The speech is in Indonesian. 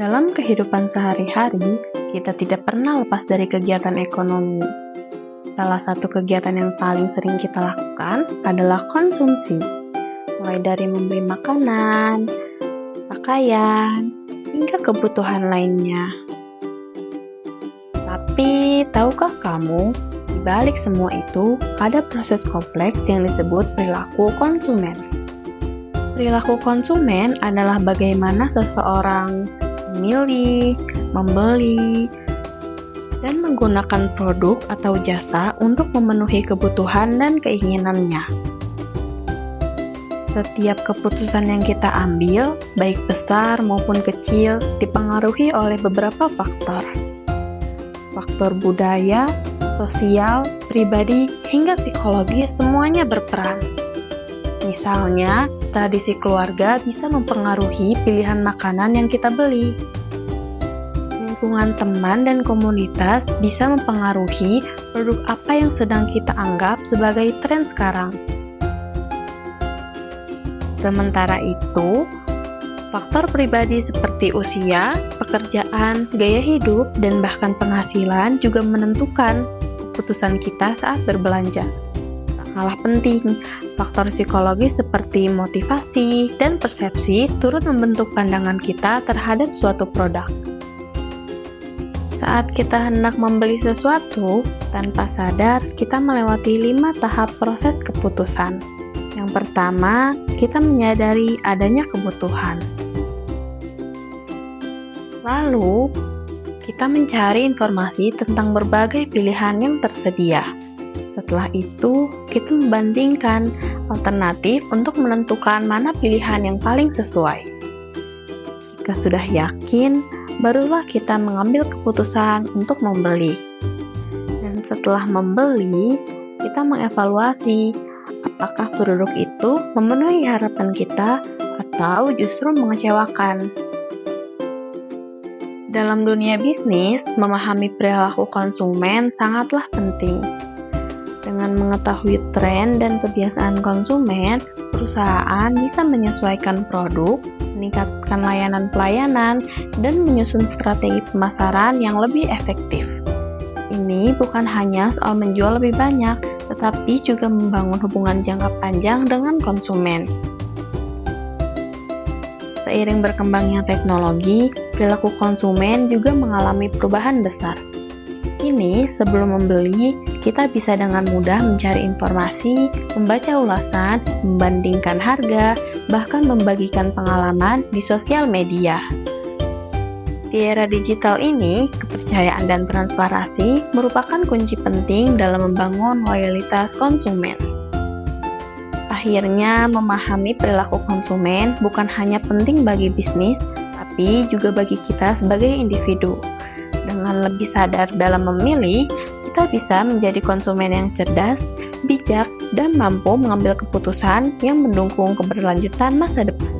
Dalam kehidupan sehari-hari, kita tidak pernah lepas dari kegiatan ekonomi. Salah satu kegiatan yang paling sering kita lakukan adalah konsumsi, mulai dari membeli makanan, pakaian, hingga kebutuhan lainnya. Tapi, tahukah kamu, di balik semua itu ada proses kompleks yang disebut perilaku konsumen. Perilaku konsumen adalah bagaimana seseorang memilih, membeli, dan menggunakan produk atau jasa untuk memenuhi kebutuhan dan keinginannya. Setiap keputusan yang kita ambil, baik besar maupun kecil, dipengaruhi oleh beberapa faktor. Faktor budaya, sosial, pribadi, hingga psikologi semuanya berperan. Misalnya, tradisi keluarga bisa mempengaruhi pilihan makanan yang kita beli. Lingkungan teman dan komunitas bisa mempengaruhi produk apa yang sedang kita anggap sebagai tren sekarang. Sementara itu, faktor pribadi seperti usia, pekerjaan, gaya hidup, dan bahkan penghasilan juga menentukan keputusan kita saat berbelanja. Tak kalah penting, faktor psikologis seperti motivasi dan persepsi turut membentuk pandangan kita terhadap suatu produk. Saat kita hendak membeli sesuatu, tanpa sadar kita melewati 5 tahap proses keputusan. Yang pertama, kita menyadari adanya kebutuhan. Lalu, kita mencari informasi tentang berbagai pilihan yang tersedia. Setelah itu, kita membandingkan alternatif untuk menentukan mana pilihan yang paling sesuai. Jika sudah yakin, barulah kita mengambil keputusan untuk membeli. Dan setelah membeli, kita mengevaluasi apakah produk itu memenuhi harapan kita atau justru mengecewakan. Dalam dunia bisnis, memahami perilaku konsumen sangatlah penting. Dengan mengetahui tren dan kebiasaan konsumen, perusahaan bisa menyesuaikan produk, meningkatkan layanan pelayanan, dan menyusun strategi pemasaran yang lebih efektif. Ini bukan hanya soal menjual lebih banyak, tetapi juga membangun hubungan jangka panjang dengan konsumen. Seiring berkembangnya teknologi, perilaku konsumen juga mengalami perubahan besar. Kini, sebelum membeli, kita bisa dengan mudah mencari informasi, membaca ulasan, membandingkan harga, bahkan membagikan pengalaman di sosial media. Di era digital ini, kepercayaan dan transparansi merupakan kunci penting dalam membangun loyalitas konsumen. Akhirnya, memahami perilaku konsumen bukan hanya penting bagi bisnis, tapi juga bagi kita sebagai individu. Dengan lebih sadar dalam memilih, kita bisa menjadi konsumen yang cerdas, bijak, dan mampu mengambil keputusan yang mendukung keberlanjutan masa depan.